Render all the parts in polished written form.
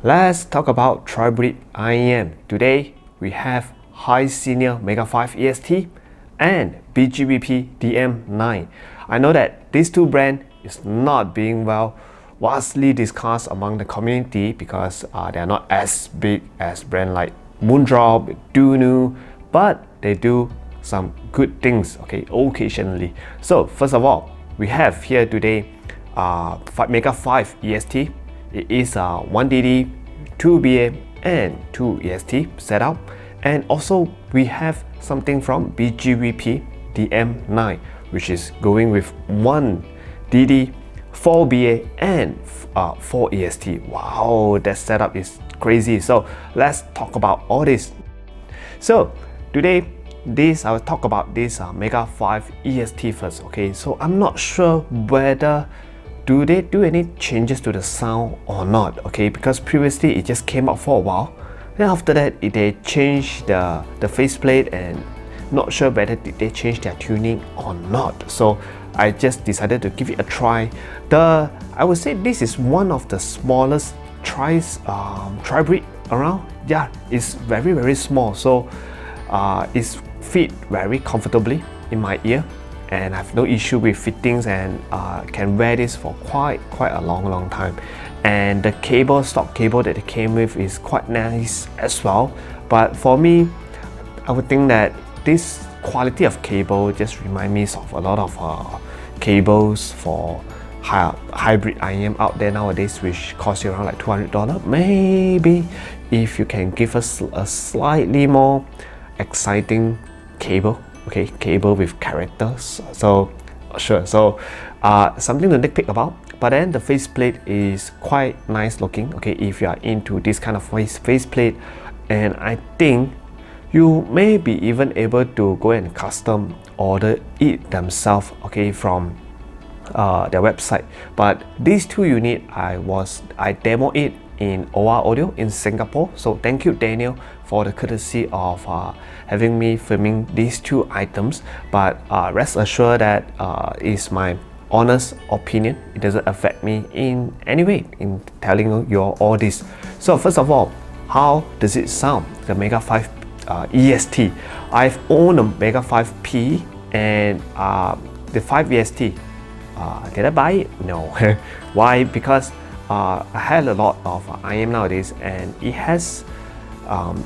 Let's talk about tribid IEM. Today we have Hisenior Mega5 EST and BGVP DM9. I know that these two brands is not being vastly discussed among the community because they are not as big as brands like Moondrop, Dunu, but they do some good things, okay, occasionally. So first of all, we have here today Mega5 EST. It is 1DD, 2BA and 2 EST setup, and also we have something from BGVP DM9, which is going with 1DD, 4BA and 4 EST. Wow, that setup is crazy. So let's talk about all this. So today I will talk about this Mega5 EST first. Okay, so I'm not sure whether do they do any changes to the sound or not, okay, because previously it just came out for a while, then after that they changed the faceplate, and not sure whether did they change their tuning or not. So I just decided to give it a try. I would say this is one of the smallest tribid around. Yeah, it's very small, so it's fit very comfortably in my ear, and I have no issue with fittings, and can wear this for quite a long time. And the stock cable that it came with is quite nice as well. But for me, I would think that this quality of cable just reminds me of a lot of cables for hybrid IEM out there nowadays, which cost you around like $200. Maybe if you can give us a slightly more exciting cable, okay, cable with characters, so sure. So something to nitpick about, but then the faceplate is quite nice looking, okay, if you are into this kind of faceplate. And I think you may be even able to go and custom order it themselves, okay, from their website. But these two units, I demoed it in Oardio in Singapore. So thank you, Daniel, for the courtesy of having me filming these two items. But rest assured that is my honest opinion. It doesn't affect me in any way in telling you all this. So first of all, how does it sound, the Mega5 EST? I've owned a Mega5P and the 5 EST. Did I buy it? No. Why? Because I had a lot of IEM nowadays, and it has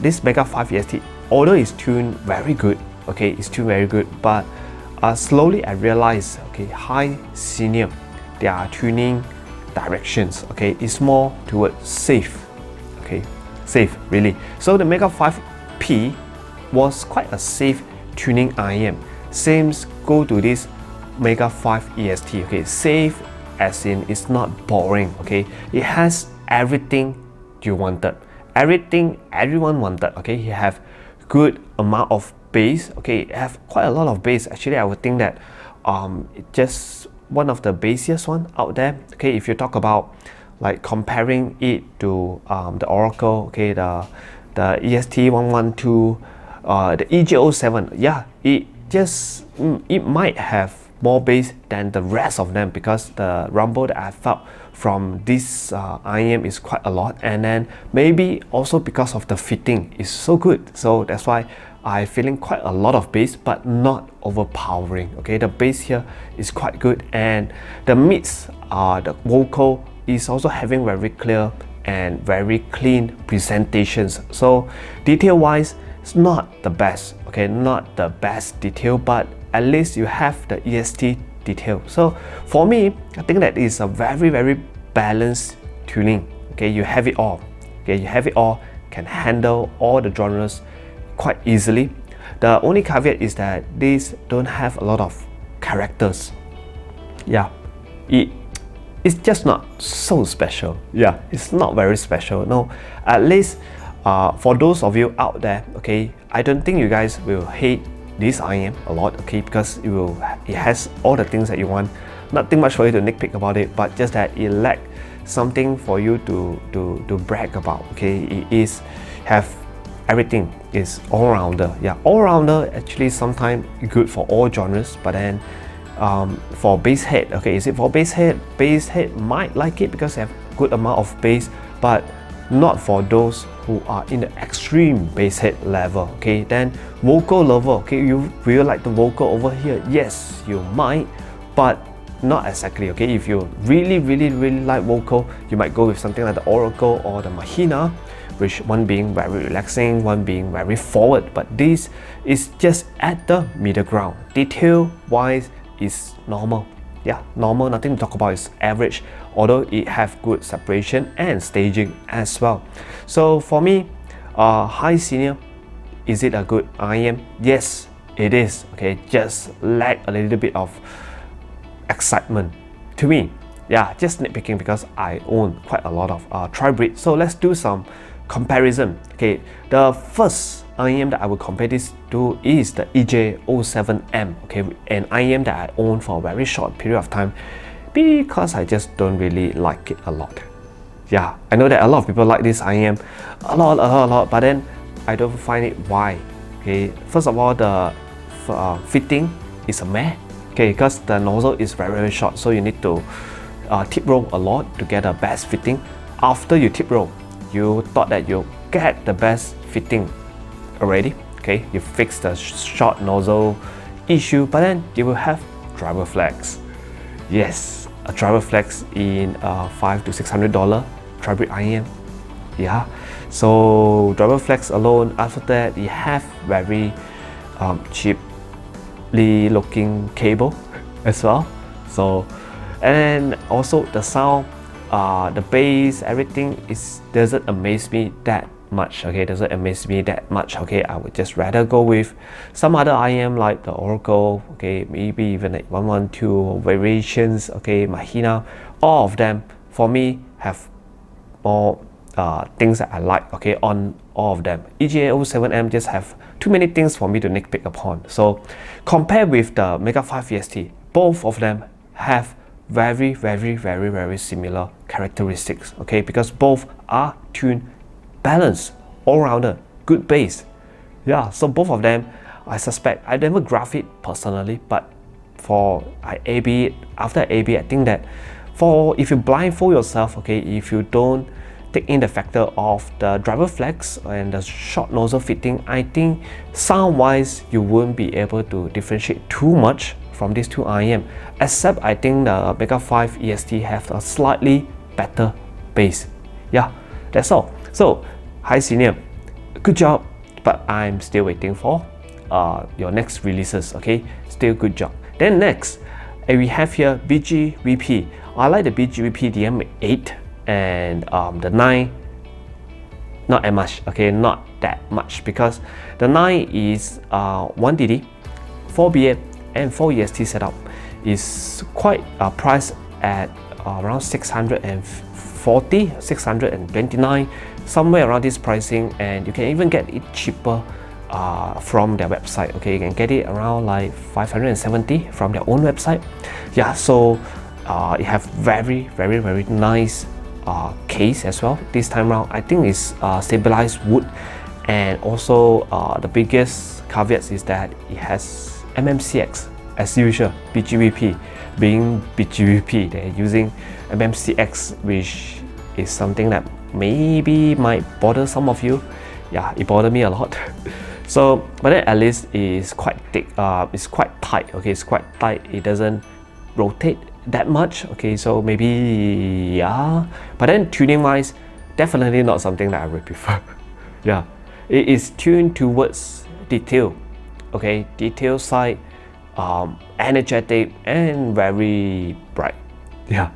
this Mega5 EST, although it's tuned very good, okay, it's tuned very good, but slowly I realized, okay, Hisenior, their tuning directions, okay, is more towards safe, okay, safe really. So the Mega5P was quite a safe tuning IEM. Same go to this Mega5 EST, okay, safe as in it's not boring, okay, it has everything you wanted, everything everyone wanted, okay. You have good amount of bass, okay, it have quite a lot of bass. Actually, I would think that it's just one of the bassiest one out there, okay, if you talk about like comparing it to the Oracle, okay, the EST112, the EJ07, yeah, it might have more bass than the rest of them, because the rumble that I felt from this IEM is quite a lot, and then maybe also because of the fitting is so good, so that's why I'm feeling quite a lot of bass, but not overpowering, okay. The bass here is quite good, and the mids, the vocal is also having very clear and very clean presentations. So detail wise, it's not the best, okay, not the best detail, but at least you have the EST detail. So for me, I think that is a very balanced tuning, okay. You have it all, okay, you have it all, can handle all the genres quite easily. The only caveat is that these don't have a lot of characters. Yeah, it's just not so special. Yeah, it's not very special. No, at least for those of you out there, okay, I don't think you guys will hate this IEM a lot, okay, because it has all the things that you want. Nothing much for you to nitpick about it, but just that it lacks something for you to brag about, okay. It is have everything, is all-rounder. Yeah, all-rounder actually sometimes good for all genres, but then for bass head, okay, is it for bass head? Bass head might like it because they have good amount of bass, but not for those who are in the extreme bass head level. Okay, then vocal level, okay, you will like the vocal over here? Yes, you might, but not exactly. Okay, if you really like vocal, you might go with something like the Oardio or the Mahina, which one being very relaxing, one being very forward, but this is just at the middle ground. Detail wise is normal. Yeah, normal, nothing to talk about, is average, although it have good separation and staging as well. So for me, Hisenior, is it a good IEM? Yes, it is. Okay, just lack a little bit of excitement to me. Yeah, just nitpicking because I own quite a lot of tribrids. So let's do some comparison. Okay, the first IEM that I will compare this to is the EJ07M. Okay, an IEM that I own for a very short period of time because I just don't really like it a lot. Yeah, I know that a lot of people like this IEM a lot, but then I don't find it. Why? Okay, first of all, the fitting is a meh. Okay, because the nozzle is very short, so you need to tip roll a lot to get the best fitting. After you tip roll, you thought that you get the best fitting already. Okay, you fix the short nozzle issue, but then you will have driver flags. Yes, a driver flags in $500 to $600 tribid IEM. Yeah, so driver flags alone. After that, you have very cheaply looking cable as well. So, and also the sound, the bass, everything doesn't amaze me that much. Okay, doesn't amaze me that much. Okay, I would just rather go with some other IEM like the Oardio. Okay, maybe even like 112 variations. Okay, Mahina. All of them for me have more things that I like. Okay, on all of them. EJ07M just have too many things for me to nitpick upon. So compared with the Mega5 EST, both of them have very similar characteristics. Okay, because both are tuned, balanced, all-rounder, good bass. Yeah, so both of them, I suspect, I never graph it personally, but for I A/B it, after I A/B, I think that if you blindfold yourself, okay, if you don't take in the factor of the driver flags and the short nozzle fitting, I think sound-wise you won't be able to differentiate too much from these two IEM, except I think the Mega5 EST have a slightly better bass. Yeah, that's all. So Hisenior, good job, but I'm still waiting for your next releases. Okay, still good job. Then next, we have here BGVP. I like the BGVP DM9 and the 9 not as much. Okay, not that much, because the 9 is 1DD, 4BA and 4 EST setup is quite priced at around 640, 629, somewhere around this pricing, and you can even get it cheaper from their website. Okay, you can get it around like 570 from their own website. Yeah, so it have very nice case as well. This time around, I think it's stabilized wood, and also the biggest caveat is that it has MMCX as usual. BGVP being BGVP, they're using MMCX, which is something that maybe might bother some of you. Yeah, it bothered me a lot. So, but then at least it's quite thick. It's quite tight. Okay, it's quite tight. It doesn't rotate that much. Okay, so maybe yeah. But then tuning wise, definitely not something that I would prefer. Yeah, it is tuned towards detail. Okay, detail side, energetic and very bright. Yeah,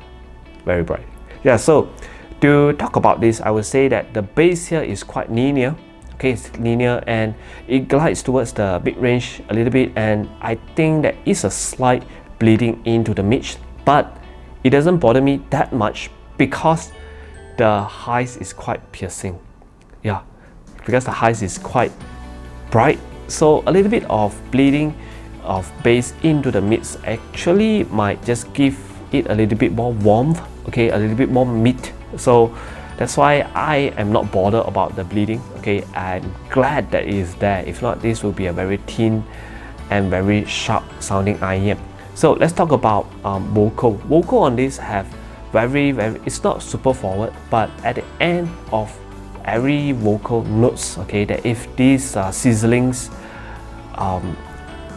very bright. Yeah, so to talk about this, I would say that the bass here is quite linear. Okay, it's linear and it glides towards the mid range a little bit, and I think there is a slight bleeding into the mid, but it doesn't bother me that much because the highs is quite piercing. Yeah, because the highs is quite bright, so a little bit of bleeding of bass into the mids actually might just give it a little bit more warmth. Okay, a little bit more meat. So that's why I am not bothered about the bleeding. Okay, I'm glad that it is there. If not, this will be a very thin and very sharp sounding IEM. So let's talk about vocal. Vocal on this have it's not super forward, but at the end of every vocal notes, okay, that if these sizzlings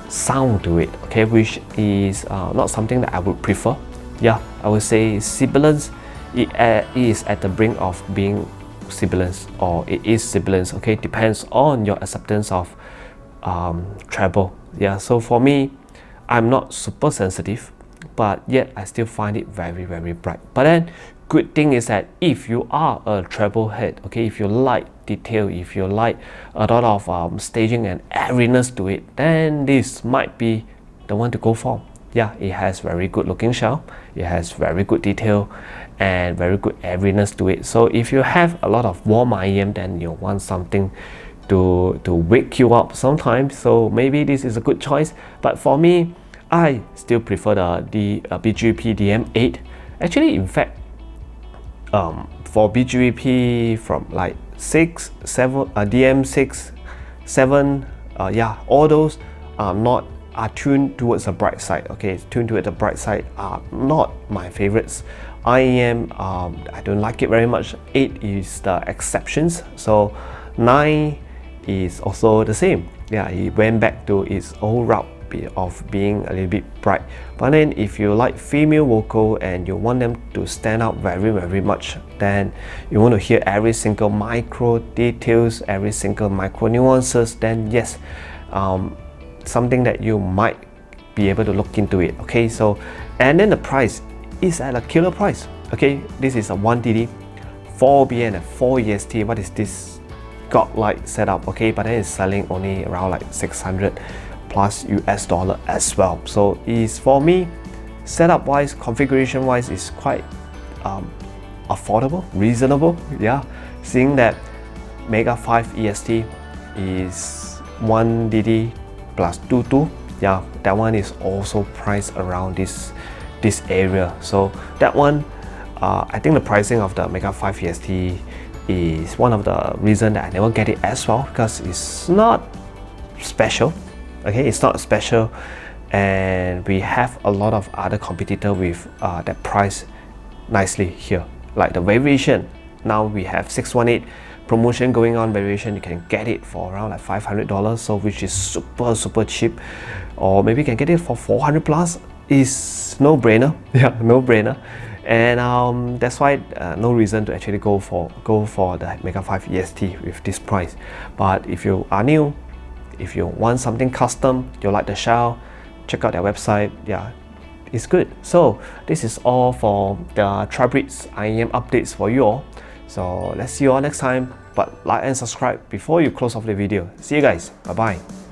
sound to it, okay, which is not something that I would prefer. Yeah, I would say sibilance, it is at the brink of being sibilance, or it is sibilance, okay, depends on your acceptance of treble. Yeah, so for me, I'm not super sensitive, but yet I still find it very, very bright. But then good thing is that if you are a treble head, okay, if you like detail, if you like a lot of staging and airiness to it, then this might be the one to go for. Yeah, it has very good looking shell, it has very good detail and very good airiness to it. So if you have a lot of warm IEM, then you want something to wake you up sometimes, so maybe this is a good choice. But for me, I still prefer the BGVP DM8. Actually, in fact, for BGVP from like 6, 7, DM6, 7, yeah, all those are tuned towards the bright side. Okay, tuned towards the bright side are not my favorites. IEM, I don't like it very much. 8 is the exceptions. So 9 is also the same. Yeah, it went back to its old route of being a little bit bright. But then if you like female vocal and you want them to stand out very, very much, then you want to hear every single micro details, every single micro nuances, then yes, something that you might be able to look into it. Okay, so and then the price is at a killer price. Okay, this is a 1DD 4BN and 4 EST. What is this godlike setup? Okay, but then it's selling only around like 600 plus US dollar as well. So is, for me, setup wise, configuration wise, is quite affordable, reasonable. Yeah, seeing that Mega5 EST is 1DD plus 22. Yeah, that one is also priced around this area. So that one, I think the pricing of the Mega5 EST is one of the reasons that I never get it as well, because it's not special. Okay, it's not special, and we have a lot of other competitor with that price nicely here. Like the variation, now we have 618 promotion going on. Variation, you can get it for around like $500, so which is super cheap, or maybe you can get it for 400 plus. Is no brainer. Yeah, no brainer. And that's why no reason to actually go for the Mega5 EST with this price. But if you are new, if you want something custom, you like the shell, check out their website. Yeah, it's good. So this is all for the tribrids IEM updates for you all. So let's see you all next time. But like and subscribe before you close off the video. See you guys. Bye bye.